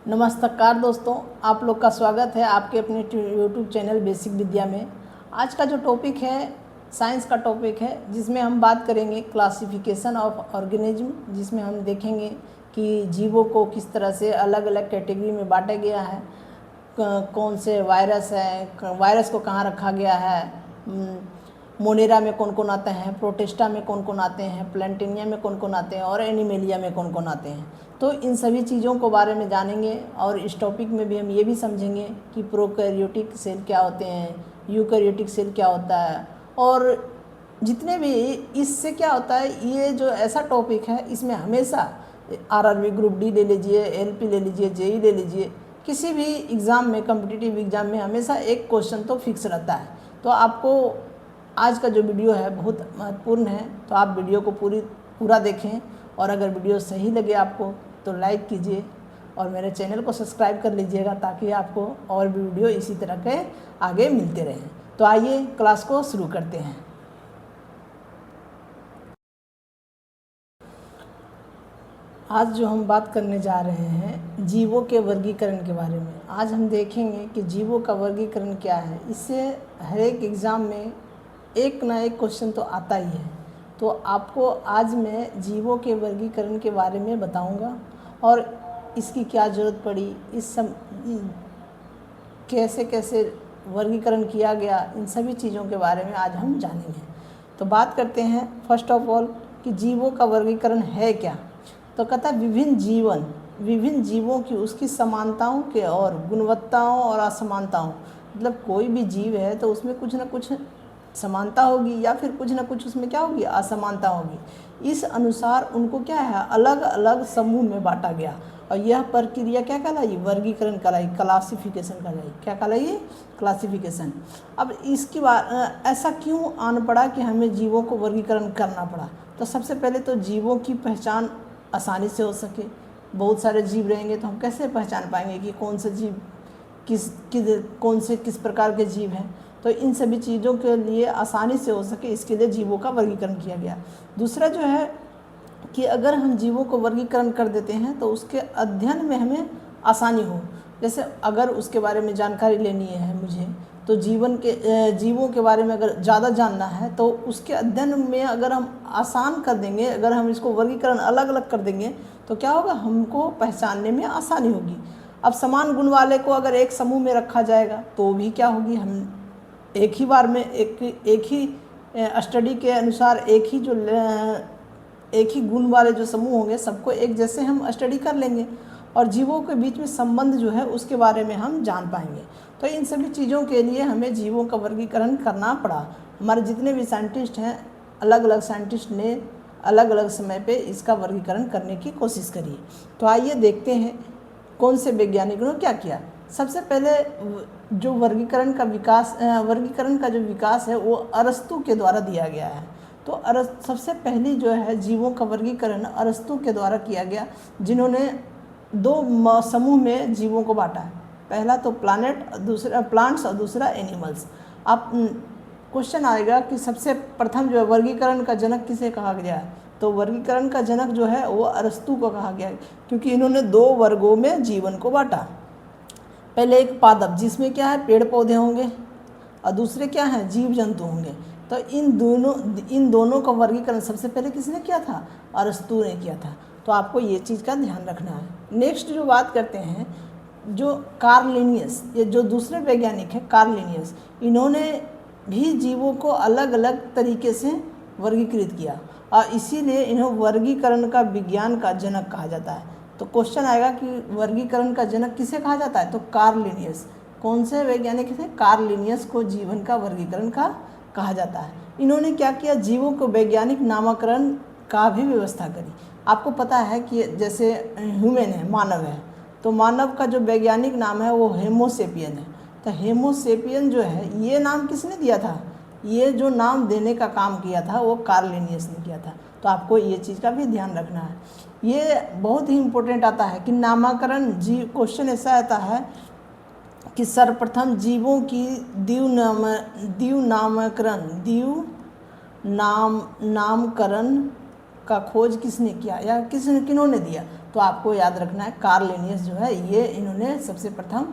नमस्कार दोस्तों, आप लोग का स्वागत है आपके अपने यूट्यूब चैनल बेसिक विद्या में। आज का जो टॉपिक है साइंस का टॉपिक है, जिसमें हम बात करेंगे क्लासिफिकेशन ऑफ ऑर्गेनिज्म, जिसमें हम देखेंगे कि जीवों को किस तरह से अलग अलग कैटेगरी में बांटा गया है। कौन से वायरस है, वायरस को कहाँ रखा गया है, मोनेरा में कौन कौन आते हैं, प्रोटेस्टा में कौन कौन आते हैं, प्लेंटेनिया में कौन कौन आते हैं और एनिमेलिया में कौन कौन आते हैं। तो इन सभी चीज़ों को बारे में जानेंगे और इस टॉपिक में भी हम ये भी समझेंगे कि प्रोकैरियोटिक सेल क्या होते हैं, यूकैरियोटिक सेल क्या होता है, और जितने भी इससे क्या होता है। ये जो ऐसा टॉपिक है, इसमें हमेशा आरआरबी ग्रुप डी ले लीजिए, एलपी ले लीजिए, जेई ले लीजिए, किसी भी एग्ज़ाम में, कम्पिटिटिव एग्ज़ाम में हमेशा एक क्वेश्चन तो फिक्स रहता है। तो आपको आज का जो वीडियो है बहुत महत्वपूर्ण है, तो आप वीडियो को पूरा देखें, और अगर वीडियो सही लगे आपको तो लाइक कीजिए और मेरे चैनल को सब्सक्राइब कर लीजिएगा, ताकि आपको और भी वीडियो इसी तरह के आगे मिलते रहें। तो आइए क्लास को शुरू करते हैं। आज जो हम बात करने जा रहे हैं जीवों के वर्गीकरण के बारे में। आज हम देखेंगे कि जीवों का वर्गीकरण क्या है। इससे हर एक एग्ज़ाम में एक ना एक क्वेश्चन तो आता ही है। तो आपको आज मैं जीवों के वर्गीकरण के बारे में बताऊंगा, और इसकी क्या ज़रूरत पड़ी, कैसे कैसे वर्गीकरण किया गया, इन सभी चीज़ों के बारे में आज हम जानेंगे। तो बात करते हैं फर्स्ट ऑफ ऑल कि जीवों का वर्गीकरण है क्या। तो कहता है विभिन्न जीवों की उसकी समानताओं के और गुणवत्ताओं और असमानताओं, मतलब कोई भी जीव है तो उसमें कुछ ना कुछ समानता होगी या फिर कुछ ना कुछ उसमें क्या होगी, असमानता होगी। इस अनुसार उनको क्या है, अलग अलग समूह में बांटा गया, और यह प्रक्रिया क्या कहलाई, वर्गीकरण कहलाई, क्लासिफिकेशन कहलाई। क्या कहलाई, क्लासिफिकेशन। अब इसकी बात ऐसा क्यों आन पड़ा कि हमें जीवों को वर्गीकरण करना पड़ा। तो सबसे पहले तो जीवों की पहचान आसानी से हो सके। बहुत सारे जीव रहेंगे तो हम कैसे पहचान पाएंगे कि कौन सा जीव किस प्रकार के जीव हैं। तो इन सभी चीज़ों के लिए आसानी से हो सके, इसके लिए जीवों का वर्गीकरण किया गया। दूसरा जो है कि अगर हम जीवों को वर्गीकरण कर देते हैं तो उसके अध्ययन में हमें आसानी हो। जैसे अगर उसके बारे में जानकारी लेनी है मुझे, तो जीवों के बारे में अगर ज़्यादा जानना है तो उसके अध्ययन में अगर हम आसान कर देंगे, अगर हम इसको वर्गीकरण अलग अलग कर देंगे तो क्या होगा, हमको पहचानने में आसानी होगी। अब समान गुण वाले को अगर एक समूह में रखा जाएगा तो भी क्या होगी, हम एक ही बार में एक ही स्टडी के अनुसार एक ही गुण वाले जो समूह होंगे सबको एक जैसे हम स्टडी कर लेंगे, और जीवों के बीच में संबंध जो है उसके बारे में हम जान पाएंगे। तो इन सभी चीज़ों के लिए हमें जीवों का वर्गीकरण करना पड़ा। हमारे जितने भी साइंटिस्ट हैं, अलग अलग साइंटिस्ट ने अलग अलग समय पे इसका वर्गीकरण करने की कोशिश करी। तो आइए देखते हैं कौन से वैज्ञानिकों ने क्या किया। सबसे पहले जो वर्गीकरण का जो विकास है वो अरस्तु के द्वारा दिया गया है। तो सबसे पहली जो है जीवों का वर्गीकरण अरस्तु के द्वारा किया गया, जिन्होंने दो समूह में जीवों को बांटा है। पहला तो प्लांट्स और दूसरा एनिमल्स। आप क्वेश्चन आएगा कि सबसे प्रथम जो है वर्गीकरण का जनक किसे कहा गया, तो वर्गीकरण का जनक जो है वो अरस्तु को कहा गया, क्योंकि इन्होंने दो वर्गों में जीवन को बांटा। पहले एक पादप, जिसमें क्या है, पेड़ पौधे होंगे, और दूसरे क्या हैं, जीव जंतु होंगे। तो इन दोनों का वर्गीकरण सबसे पहले किसने किया था, अरस्तु ने किया था। तो आपको ये चीज़ का ध्यान रखना है। नेक्स्ट जो बात करते हैं, जो कार्ल लिनियस, ये जो दूसरे वैज्ञानिक हैं कार्ल लिनियस, इन्होंने भी जीवों को अलग अलग तरीके से वर्गीकृत किया, और इसीलिए इन्हें वर्गीकरण का विज्ञान का जनक कहा जाता है। तो क्वेश्चन आएगा कि वर्गीकरण का जनक किसे कहा जाता है, तो कार्ल लिनियस। कौन से वैज्ञानिक थे, कार्ल लिनियस को जीवन का वर्गीकरण का कहा जाता है। इन्होंने क्या किया, जीवों को वैज्ञानिक नामकरण का भी व्यवस्था करी। आपको पता है कि जैसे ह्यूमन है, मानव है, तो मानव का जो वैज्ञानिक नाम है वो होमोसेपियन है। तो होमोसेपियन जो है, ये नाम किसने दिया था, ये जो नाम देने का काम किया था वो कार्ल लिनियस ने किया था। तो आपको ये चीज़ का भी ध्यान रखना है। ये बहुत ही इम्पोर्टेंट आता है कि नामकरण क्वेश्चन ऐसा आता है कि सर्वप्रथम जीवों की नामकरण का खोज किसने किया या किन्होंने दिया, तो आपको याद रखना है कार्ल लिनियस जो है ये इन्होंने सबसे प्रथम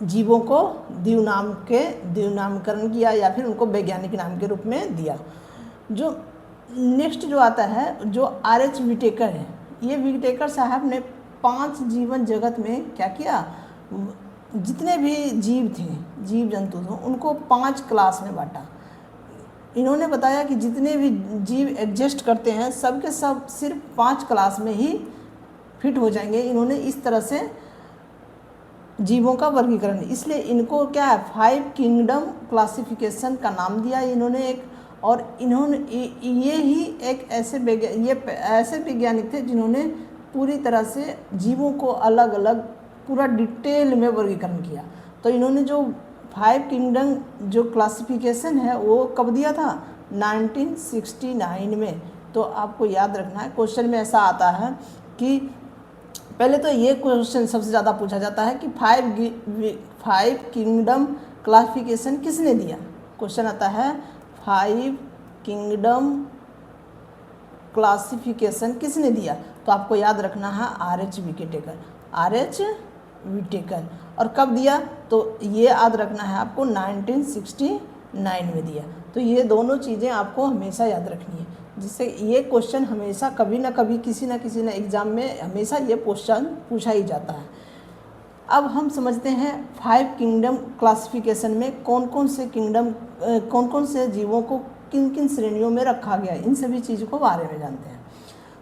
जीवों को द्विनामकरण किया या फिर उनको वैज्ञानिक नाम के रूप में दिया। जो नेक्स्ट जो आता है जो आर.एच. विटेकर है, ये विटेकर साहब ने 5 जीवन जगत में क्या किया, जितने भी जीव थे, जीव जंतु थे, उनको 5 क्लास में बांटा। इन्होंने बताया कि जितने भी जीव एग्जिस्ट करते हैं सब के सब सिर्फ 5 क्लास में ही फिट हो जाएंगे। इन्होंने इस तरह से जीवों का वर्गीकरण, इसलिए इनको क्या है 5 किंगडम क्लासिफिकेशन का नाम दिया इन्होंने एक। और इन्होंने ये ही एक ऐसे वैज्ञानिक थे जिन्होंने पूरी तरह से जीवों को अलग अलग पूरा डिटेल में वर्गीकरण किया। तो इन्होंने जो 5 किंगडम जो क्लासिफिकेशन है वो कब दिया था, 1969 में। तो आपको याद रखना है, क्वेश्चन में ऐसा आता है कि पहले तो ये क्वेश्चन सबसे ज़्यादा पूछा जाता है कि 5 किंगडम क्लासिफिकेशन किसने दिया। क्वेश्चन आता है 5 किंगडम क्लासिफिकेशन किसने दिया, तो आपको याद रखना है आर.एच. विटेकर। और कब दिया, तो ये याद रखना है आपको 1969 में दिया। तो ये दोनों चीज़ें आपको हमेशा याद रखनी है, जिससे ये क्वेश्चन हमेशा कभी ना कभी किसी न एग्ज़ाम में हमेशा ये क्वेश्चन पूछा ही जाता है। अब हम समझते हैं 5 किंगडम क्लासिफिकेशन में कौन कौन से जीवों को किन किन श्रेणियों में रखा गया है, इन सभी चीज़ों को बारे में जानते हैं।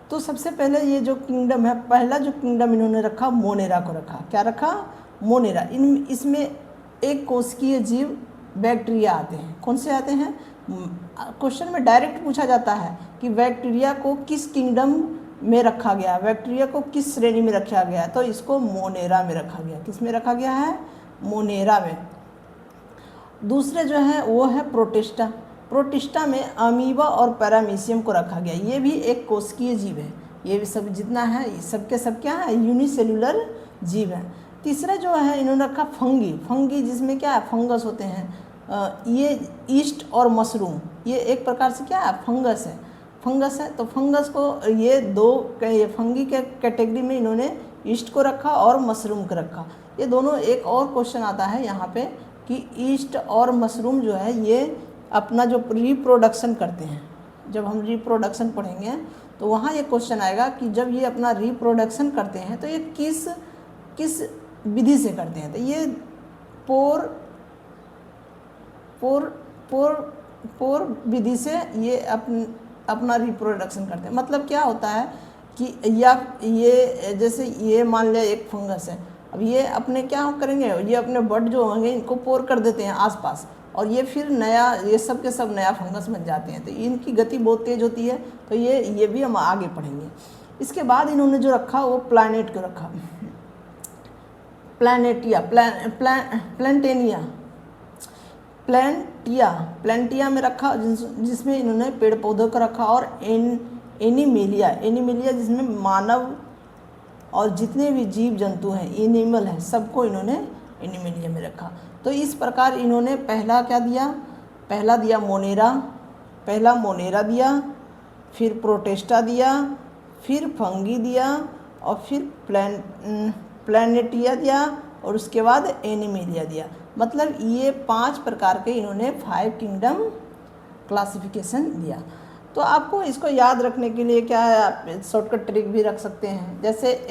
तो सबसे पहले ये जो किंगडम है, पहला जो किंगडम इन्होंने रखा मोनेरा को रखा। क्या रखा, मोनेरा। इसमें एक कोशिकीय जीव बैक्टीरिया आते हैं। कौन से आते हैं, क्वेश्चन में डायरेक्ट पूछा जाता है कि बैक्टीरिया को किस किंगडम में रखा गया, बैक्टीरिया को किस श्रेणी में रखा गया, तो इसको मोनेरा में रखा गया। किस में रखा गया है, मोनेरा में। दूसरे जो है वो है प्रोटिस्टा। प्रोटिस्टा में अमीबा और पैरामीशियम को रखा गया। ये भी एक कोशिकीय जीव है। ये भी सब जितना है सबके सब क्या है, यूनिसेलुलर जीव है। तीसरा जो है इन्होंने रखा फंगी, जिसमें क्या है फंगस होते हैं। ये ईस्ट और मशरूम, ये एक प्रकार से क्या है फंगस है। तो फंगस को ये फंगी के कैटेगरी में इन्होंने ईस्ट को रखा और मशरूम को रखा। ये दोनों, एक और क्वेश्चन आता है यहाँ पे कि ईस्ट और मशरूम जो है ये अपना जो रिप्रोडक्शन करते हैं, जब हम रिप्रोडक्शन पढ़ेंगे तो वहाँ ये क्वेश्चन आएगा कि जब ये अपना रिप्रोडक्शन करते हैं तो ये किस विधि से करते हैं। तो ये पोर विधि से ये अपना रिप्रोडक्शन करते हैं। मतलब क्या होता है कि या ये जैसे ये मान लिया एक फंगस है, अब ये अपने क्या करेंगे, ये अपने बड जो होंगे इनको पोर कर देते हैं आसपास, और ये फिर नया, ये सब के सब नया फंगस बन जाते हैं। तो इनकी गति बहुत तेज़ होती है। तो ये भी हम आगे पढ़ेंगे। इसके बाद इन्होंने जो रखा वो प्लैनेट को रखा, प्लांटिया में रखा, जिसमें इन्होंने पेड़ पौधों को रखा, और एनिमेलिया जिसमें मानव और जितने भी जीव जंतु हैं, एनिमल हैं, सबको इन्होंने एनिमेलिया में रखा। तो इस प्रकार इन्होंने पहला क्या दिया, पहला दिया मोनेरा दिया, फिर प्रोटिस्टा दिया, फिर फंगी दिया, और फिर प्लैनेटिया दिया, और उसके बाद एनिमेलिया दिया। मतलब ये 5 प्रकार के इन्होंने 5 किंगडम क्लासिफिकेशन दिया। तो आपको इसको याद रखने के लिए क्या है, आप शॉर्टकट ट्रिक भी रख सकते हैं, जैसे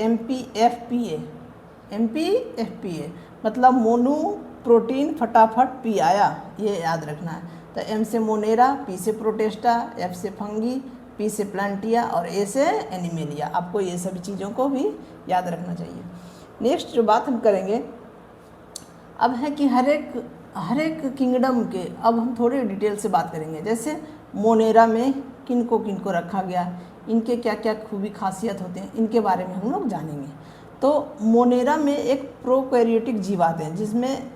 MPFPA मतलब मोनो प्रोटीन फटाफट पी आया, ये याद रखना है। तो M से मोनेरा, P से प्रोटिस्टा, F से फंगी, P से प्लांटिया और A से एनिमेलिया। आपको ये सभी चीज़ों को भी याद रखना चाहिए। नेक्स्ट जो बात हम करेंगे अब है कि हर एक किंगडम के, अब हम थोड़ी डिटेल से बात करेंगे। जैसे मोनेरा में किनको रखा गया, इनके क्या क्या खूबी खासियत होते हैं, इनके बारे में हम लोग जानेंगे। तो मोनेरा में एक प्रोकैरियोटिक जीव आते हैं, जिसमें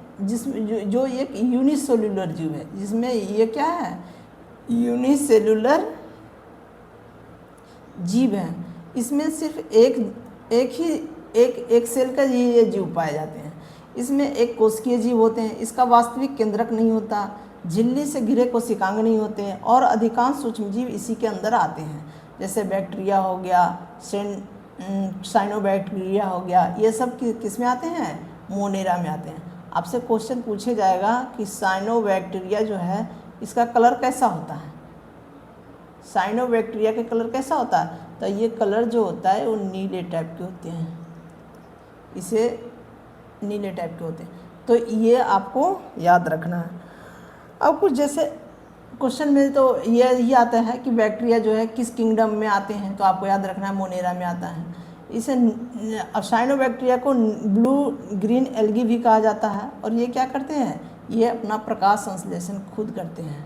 जो एक यूनिसेलुलर जीव है, जिसमें ये क्या है यूनिसेलुलर जीव है। इसमें सिर्फ एक सेल का ये जीव पाए जाते हैं। इसमें एक कोशिकीय जीव होते हैं, इसका वास्तविक केंद्रक नहीं होता, झिल्ली से घिरे कोशिकांग नहीं होते हैं, और अधिकांश सूक्ष्मजीव इसी के अंदर आते हैं। जैसे बैक्टीरिया हो गया, साइनोबैक्टीरिया हो गया, ये सब किस में आते हैं? मोनेरा में आते हैं। आपसे क्वेश्चन पूछे जाएगा कि साइनोबैक्टीरिया जो है इसका कलर कैसा होता है, साइनोबैक्टीरिया का कलर कैसा होता है? तो ये कलर जो होता है वो नीले टाइप के होते हैं, इसे नीले टाइप के होते हैं। तो ये आपको याद रखना है। अब कुछ जैसे क्वेश्चन में तो ये आता है कि बैक्टीरिया जो है किस किंगडम में आते हैं, तो आपको याद रखना है मोनेरा में आता है। इसे साइनोबैक्टीरिया को ब्लू ग्रीन एल्गी भी कहा जाता है। और ये क्या करते हैं? ये अपना प्रकाश संश्लेषण खुद करते हैं,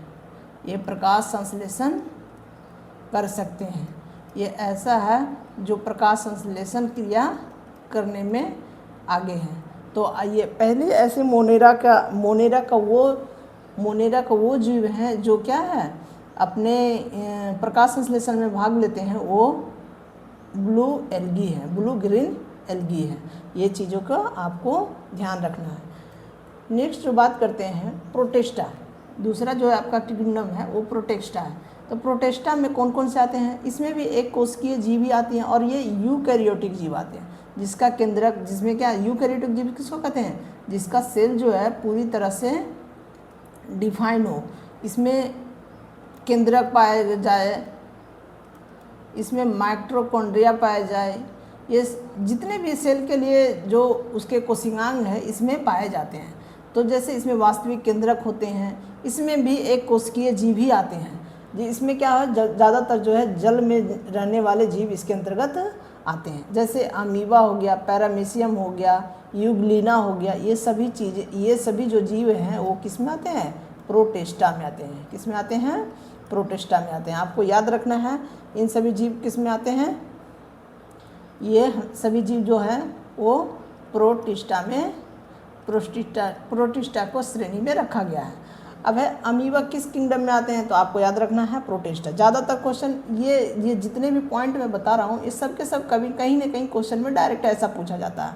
ये प्रकाश संश्लेषण कर सकते हैं। ये ऐसा है जो प्रकाश संश्लेषण क्रिया करने में आगे हैं। तो आइए पहले ऐसे मोनेरा का वो जीव हैं जो क्या है अपने प्रकाश संश्लेषण में भाग लेते हैं, वो ब्लू एल्गी है, ब्लू ग्रीन एल्गी है। ये चीज़ों का आपको ध्यान रखना है। नेक्स्ट जो बात करते हैं प्रोटेस्टा, दूसरा जो है आपका किंगडम है वो प्रोटेस्टा है। तो प्रोटेस्टा में कौन कौन से आते हैं? इसमें भी एक कोशिकीय जीव ही आती हैं और ये यूकैरियोटिक जीव आते हैं, जिसका केंद्रक, जिसमें क्या यूकैरियोटिक जीव किसको कहते हैं? जिसका सेल जो है पूरी तरह से डिफाइन हो, इसमें केंद्रक पाया जाए, इसमें माइटोकॉन्ड्रिया पाया जाए, ये जितने भी सेल के लिए जो उसके कोशिकांग है इसमें पाए जाते हैं। तो जैसे इसमें वास्तविक केंद्रक होते हैं, इसमें भी एक कोशिकीय जीव ही आते हैं। जी, इसमें क्या है ज़्यादातर जो है जल में रहने वाले जीव इसके अंतर्गत आते हैं, जैसे अमीबा हो गया, पैरामीशियम हो गया, यूग्लिना हो गया। ये सभी जो जीव हैं वो किस में आते हैं? प्रोटेस्टा में आते हैं। किस में आते हैं? प्रोटेस्टा में आते हैं। आपको याद रखना है इन सभी जीव किस में आते हैं? ये सभी जीव जो हैं वो प्रोटिस्टा को श्रेणी में रखा गया है। अब है अमीबा किस किंगडम में आते हैं? तो आपको याद रखना है प्रोटेस्टा। ज़्यादातर क्वेश्चन ये जितने भी पॉइंट मैं बता रहा हूँ इस सब के सब कभी कहीं ना कहीं क्वेश्चन में डायरेक्ट ऐसा पूछा जाता है।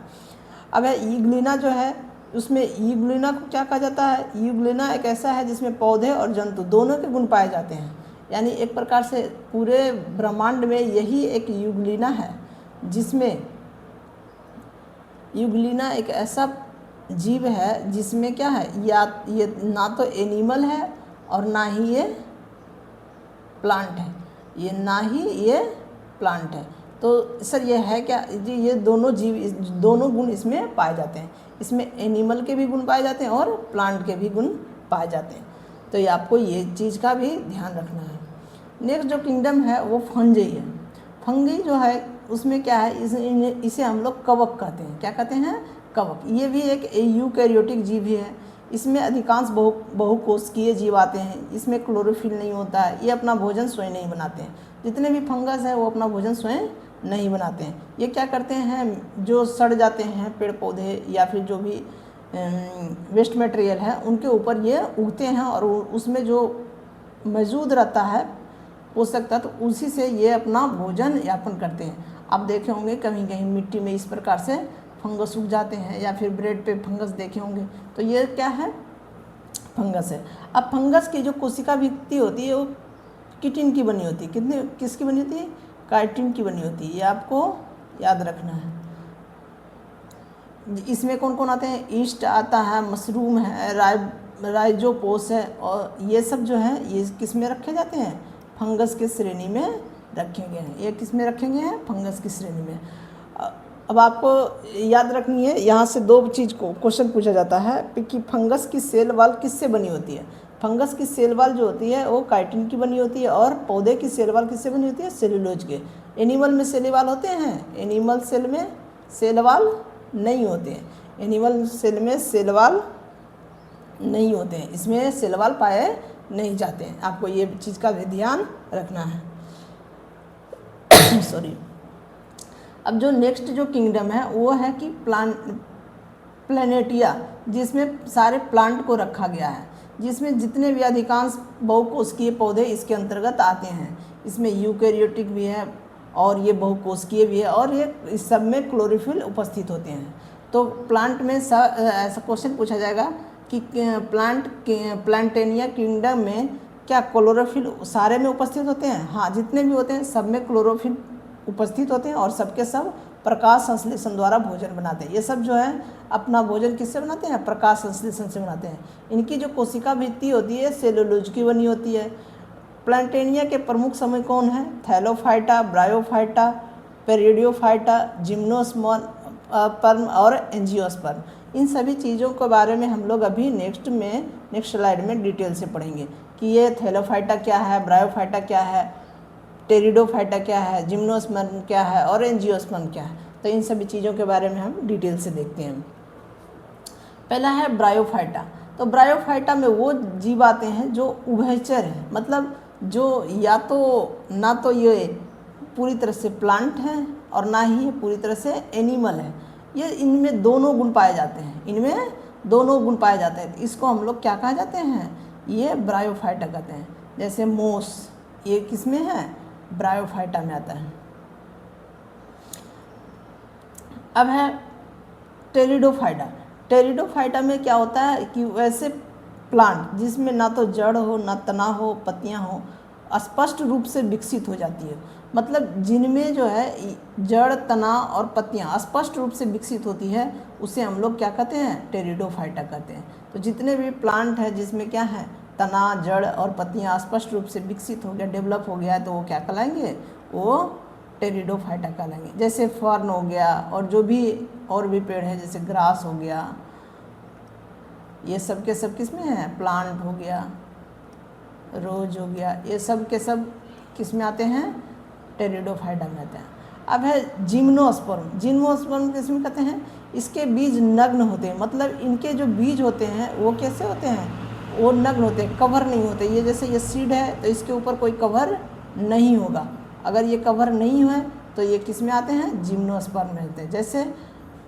अब है यूग्लिना जो है, उसमें यूग्लिना को क्या कहा जाता है? यूग्लिना एक ऐसा है जिसमें पौधे और जंतु दोनों के गुण पाए जाते हैं। यानी एक प्रकार से पूरे ब्रह्मांड में यही एक यूग्लिना है, जिसमें यूग्लिना एक ऐसा जीव है जिसमें क्या है, या ये ना तो एनिमल है और ना ही ये प्लांट है, ये ना ही ये प्लांट है। तो सर ये है क्या जी? ये दोनों जीव, दोनों गुण इसमें पाए जाते हैं। इसमें एनिमल के भी गुण पाए जाते हैं और प्लांट के भी गुण पाए जाते हैं। तो ये आपको ये चीज़ का भी ध्यान रखना है। नेक्स्ट जो किंगडम है वो फंगी है। फंगी जो है उसमें क्या है, इसे हम लोग कवक कहते हैं। क्या कहते हैं? कवक। ये भी एक यूकैरियोटिक जीव ही है। इसमें अधिकांश बहुकोशिकीय जीव आते हैं। इसमें क्लोरोफिल नहीं होता है। ये अपना भोजन स्वयं नहीं बनाते हैं। जितने भी फंगस है वो अपना भोजन स्वयं नहीं बनाते हैं। ये क्या करते हैं, जो सड़ जाते हैं पेड़ पौधे या फिर जो भी वेस्ट मटेरियल है उनके ऊपर ये उगते हैं और उसमें जो मौजूद रहता है पोषक तत्व, उसी से ये अपना भोजन यापन करते हैं। आप देखे होंगे कहीं कहीं मिट्टी में इस प्रकार से फंगस उग जाते हैं, या फिर ब्रेड पे फंगस देखे होंगे। तो ये क्या है? फंगस है। अब फंगस की जो कोशिका भित्ति होती है वो किटिन की बनी होती है। किसकी बनी होती है? काइटिन की बनी होती है। ये आपको याद रखना है। इसमें कौन कौन आते हैं? ईस्ट आता है, मशरूम है, राइजोपोस है, और ये सब जो है ये किस में रखे जाते हैं? फंगस के श्रेणी में रखे गए हैं। ये किस में रखे गए हैं? फंगस की श्रेणी में। अब आपको याद रखनी है, यहाँ से दो चीज़ को क्वेश्चन पूछा जाता है कि फंगस की सेल वाल किससे बनी होती है? फंगस की सेल वाल जो होती है वो काइटिन की बनी होती है, और पौधे की सेल वाल किससे बनी होती है? सेलुलोज के। एनिमल में सेल वाल होते हैं? एनिमल सेल में सेल वाल नहीं होते हैं। एनिमल सेल में सेल वाल नहीं होते हैं, इसमें सेल वाल पाए नहीं जाते हैं। आपको ये चीज़ का भी ध्यान रखना है। सॉरी। अब जो नेक्स्ट जो किंगडम है वो है कि प्लानेटिया, जिसमें सारे प्लांट को रखा गया है, जिसमें जितने भी अधिकांश बहुकोशिकीय पौधे इसके अंतर्गत आते हैं। इसमें यूकैरियोटिक भी है और ये बहुकोशिकीय भी है, और ये इस सब में क्लोरोफिल उपस्थित होते हैं। तो प्लांट में ऐसा क्वेश्चन पूछा जाएगा कि प्लांटेनिया किंगडम में क्या क्लोरोफिल सारे में उपस्थित होते हैं? हाँ, जितने भी होते हैं सब में क्लोरोफिल उपस्थित होते हैं और सबके सब प्रकाश संश्लेषण द्वारा भोजन बनाते हैं। ये सब जो है अपना भोजन किससे बनाते हैं? प्रकाश संश्लेषण से बनाते हैं। इनकी जो कोशिका भित्ति होती है सेलुलोज की बनी होती है। प्लांटेनिया के प्रमुख समूह कौन है? थैलोफाइटा, ब्रायोफाइटा, पेरिडियोफाइटा, जिम्नोस्पर्म और एंजियोस्पर्म। इन सभी चीज़ों के बारे में हम लोग अभी नेक्स्ट स्लाइड में डिटेल से पढ़ेंगे कि ये थैलोफाइटा क्या है, ब्रायोफाइटा क्या है, टेरिडोफाइटा क्या है, जिम्नोस्पर्म क्या है और एंजियोस्पर्म क्या है। तो इन सभी चीज़ों के बारे में हम डिटेल से देखते हैं। पहला है ब्रायोफाइटा। तो ब्रायोफाइटा में वो जीव आते हैं जो उभयचर हैं, मतलब जो या तो ना तो ये पूरी तरह से प्लांट है और ना ही ये पूरी तरह से एनिमल है। ये इनमें दोनों गुण पाए जाते हैं, इनमें दोनों गुण पाए जाते हैं। इसको हम लोग क्या कहा जाते हैं? ये ब्रायोफाइटा कहते हैं। जैसे मोस, ये किस में है? ब्रायोफाइटा में आता है। अब है टेरिडोफाइटा। टेरिडोफाइटा में क्या होता है कि वैसे प्लांट जिसमें ना तो जड़ हो, ना तना हो, पत्तियां हो, स्पष्ट रूप से विकसित हो जाती है। मतलब जिनमें जो है जड़, तना और पत्तियां स्पष्ट रूप से विकसित होती है, उसे हम लोग क्या कहते हैं? टेरिडोफाइटा कहते हैं। तो जितने भी प्लांट है जिसमें क्या है, तना, जड़ और पत्तियां स्पष्ट रूप से विकसित हो गया, डेवलप हो गया, तो वो क्या कहलाएंगे? वो टेरिडोफाइटा कहलाएंगे। जैसे फर्न हो गया और जो भी और भी पेड़ है, जैसे ग्रास हो गया, ये सब के सब किस में है? प्लांट हो गया, रोज हो गया, ये सब के सब किस में आते हैं? टेरिडोफाइटा में आते हैं। अब है जिम्नोस्पर्म। जिम्नोस्पर्म किस में कहते हैं? इसके बीज नग्न होते हैं, मतलब इनके जो बीज होते हैं वो कैसे होते हैं? वो नग्न होते हैं, कवर नहीं होते। ये जैसे ये सीड है तो इसके ऊपर कोई कवर नहीं होगा। अगर ये कवर नहीं हुए तो ये किस में आते हैं? जिम्नोस्पर्म में आते हैं। जैसे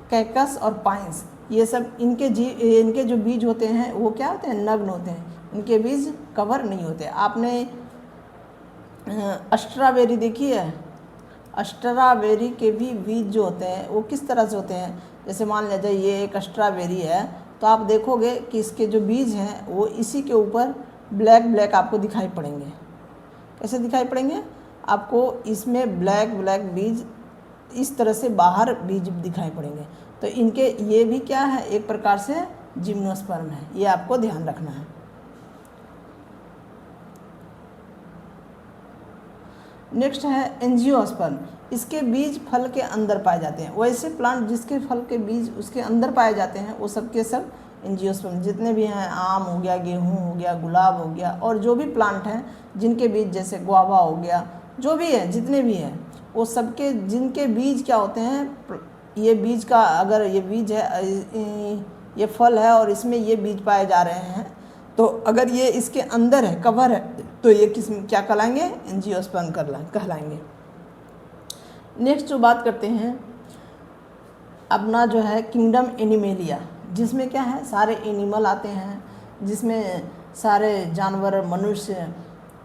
कैकस और पाइन्स, ये सब इनके जो बीज होते हैं वो क्या होते हैं? नग्न होते हैं, इनके बीज कवर नहीं होते। आपने स्ट्रॉबेरी देखी है? स्ट्रॉबेरी के भी बीज जो होते हैं वो किस तरह से होते हैं? जैसे मान लीजिए ये एक स्ट्रॉबेरी है, तो आप देखोगे कि इसके जो बीज हैं वो इसी के ऊपर ब्लैक ब्लैक आपको दिखाई पड़ेंगे। कैसे दिखाई पड़ेंगे? आपको इसमें ब्लैक ब्लैक बीज इस तरह से बाहर बीज दिखाई पड़ेंगे। तो इनके ये भी क्या है? एक प्रकार से जिम्नोस्पर्म है, ये आपको ध्यान रखना है। नेक्स्ट है एंजियोस्पर्म। इसके बीज फल के अंदर पाए जाते हैं। वैसे प्लांट जिसके फल के बीज उसके अंदर पाए जाते हैं वो सब के सब एंजियोस्पर्म जितने भी हैं, आम हो गया, गेहूं हो गया, गुलाब हो गया, और जो भी प्लांट हैं जिनके बीज, जैसे गुआवा हो गया, जो भी है, जितने भी हैं, वो सबके जिनके बीज क्या होते हैं, ये बीज का, अगर ये बीज है, ये फल है और इसमें ये बीज पाए जा रहे हैं, तो अगर ये इसके अंदर है, कवर है, तो ये किस क्या कहलाएंगे? एंजियोस्पर्म कहलाएंगे। नेक्स्ट जो बात करते हैं अपना जो है किंगडम एनिमेलिया, जिसमें क्या है? सारे एनिमल आते हैं, जिसमें सारे जानवर, मनुष्य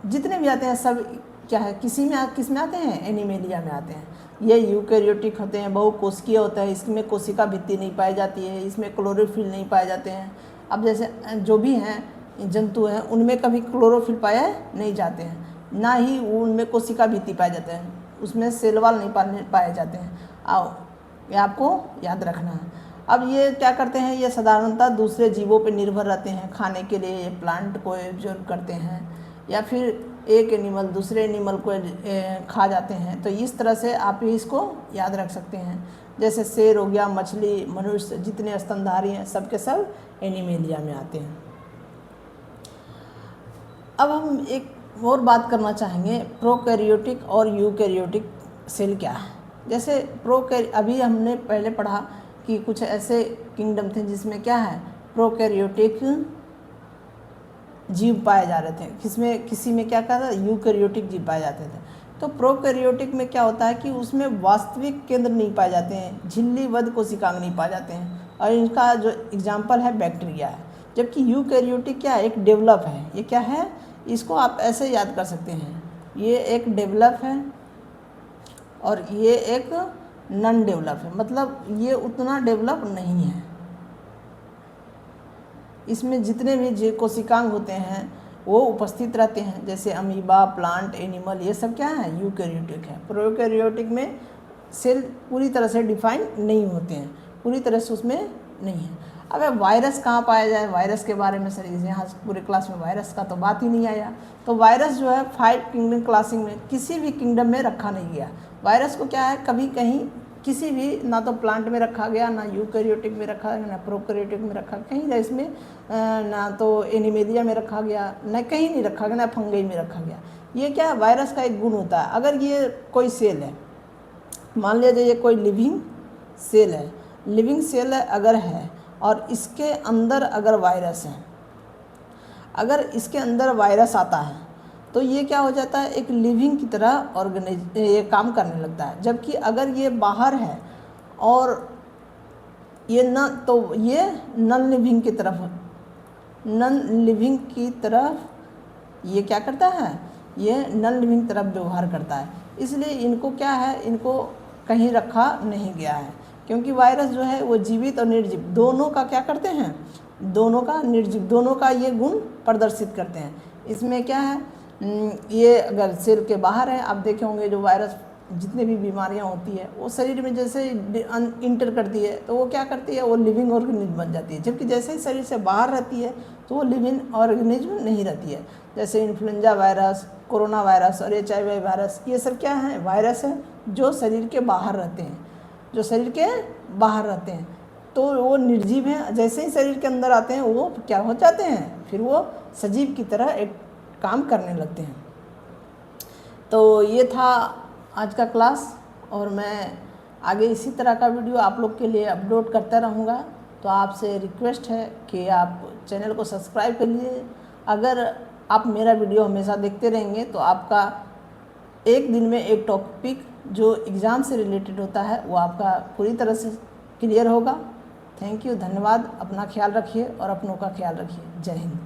जितने भी आते हैं सब क्या है? किस में आते हैं? एनिमेलिया में आते हैं। ये यूकैरियोटिक होते हैं, बहुकोशिकीय होता है, इसमें कोशिका भित्ति नहीं पाई जाती है, इसमें क्लोरोफिल नहीं पाए जाते हैं। अब जैसे जो भी हैं जंतु हैं उनमें कभी क्लोरोफिल पाए नहीं जाते हैं, ना ही उनमें कोशिका भित्ति पाए जाते हैं, उसमें सेल वॉल नहीं पाए जाते हैं। आओ, ये आपको याद रखना है। अब ये क्या करते हैं? ये साधारणतः दूसरे जीवों पर निर्भर रहते हैं खाने के लिए। ये प्लांट को एब्जॉर्ब करते हैं या फिर एक एनिमल दूसरे एनिमल को खा जाते हैं। तो इस तरह से आप इसको याद रख सकते हैं। जैसे शेर हो गया, मछली, मनुष्य, जितने स्तनधारी हैं सब के सब एनिमेलिया में आते हैं। अब हम एक और बात करना चाहेंगे, प्रोकैरियोटिक और यूकैरियोटिक सेल क्या है। जैसे अभी हमने पहले पढ़ा कि कुछ ऐसे किंगडम थे जिसमें क्या है? प्रोकैरियोटिक जीव पाए जा रहे थे। किसी में क्या कहा था? यूकैरियोटिक जीव पाए जाते थे। तो प्रोकैरियोटिक में क्या होता है कि उसमें वास्तविक केंद्र नहीं पाए जाते हैं, झिल्लीबद्ध कोशिकांग नहीं पाए जाते हैं, और इनका जो एग्जाम्पल है बैक्टीरिया है। जबकि यूकैरियोटिक क्या है? एक डेवलप है। ये क्या है? इसको आप ऐसे याद कर सकते हैं, ये एक डेवलप है और ये एक नॉन डेवलप है। मतलब ये उतना डेवलप नहीं है। इसमें जितने भी कोशिकांग होते हैं वो उपस्थित रहते हैं। जैसे अमीबा, प्लांट, एनिमल, ये सब क्या है, यूकैरियोटिक है। प्रोकैरियोटिक में सेल पूरी तरह से डिफाइन नहीं होते हैं, पूरी तरह से उसमें नहीं है। अब वायरस कहाँ पाया जाए, वायरस के बारे में सर यहाँ पूरे क्लास में वायरस का तो बात ही नहीं आया। तो वायरस जो है 5 किंगडम क्लासिंग में किसी भी किंगडम में रखा नहीं गया। वायरस को क्या है, कभी कहीं किसी भी, ना तो प्लांट में रखा गया, ना यूकैरियोटिक में रखा गया, ना प्रोकैरियोटिक में रखा, कहीं ना इसमें ना तो एनिमेलिया में रखा गया, ना कहीं नहीं रखा गया, ना फंगई में रखा गया। ये क्या है, वायरस का एक गुण होता है। अगर ये कोई सेल है, मान लीजिए ये कोई लिविंग सेल है, लिविंग सेल अगर है और इसके अंदर अगर वायरस है, अगर इसके अंदर वायरस आता है तो ये क्या हो जाता है, एक लिविंग की तरह ये काम करने लगता है। जबकि अगर ये बाहर है और ये न, तो ये नॉन लिविंग की तरफ, नॉन लिविंग की तरफ ये क्या करता है, ये नॉन लिविंग तरफ व्यवहार करता है। इसलिए इनको क्या है, इनको कहीं रखा नहीं गया है, क्योंकि वायरस जो है वो जीवित और निर्जीव दोनों का क्या करते हैं, दोनों का, निर्जीव दोनों का ये गुण प्रदर्शित करते हैं। इसमें क्या है, ये अगर सेल के बाहर है, आप देखे होंगे जो वायरस जितने भी बीमारियां होती है वो शरीर में जैसे इंटर करती है तो वो क्या करती है, वो लिविंग ऑर्गेनिज्म बन जाती है। जबकि जैसे ही शरीर से बाहर रहती है तो वो लिविंग ऑर्गेनिज्म नहीं रहती है। जैसे इन्फ्लुएंजा वायरस, कोरोना वायरस और HIV वायरस, ये सब क्या है, वायरस है जो शरीर के बाहर रहते हैं, जो शरीर के बाहर रहते हैं। तो वो निर्जीव हैं, जैसे ही शरीर के अंदर आते हैं वो क्या हो जाते हैं, फिर वो सजीव की तरह एक काम करने लगते हैं। तो ये था आज का क्लास, और मैं आगे इसी तरह का वीडियो आप लोग के लिए अपलोड करता रहूँगा। तो आपसे रिक्वेस्ट है कि आप चैनल को सब्सक्राइब कर लीजिए। अगर आप मेरा वीडियो हमेशा देखते रहेंगे तो आपका एक दिन में एक टॉपिक जो एग्ज़ाम से रिलेटेड होता है वो आपका पूरी तरह से क्लियर होगा। थैंक यू, धन्यवाद। अपना ख्याल रखिए और अपनों का ख्याल रखिए। जय हिंद।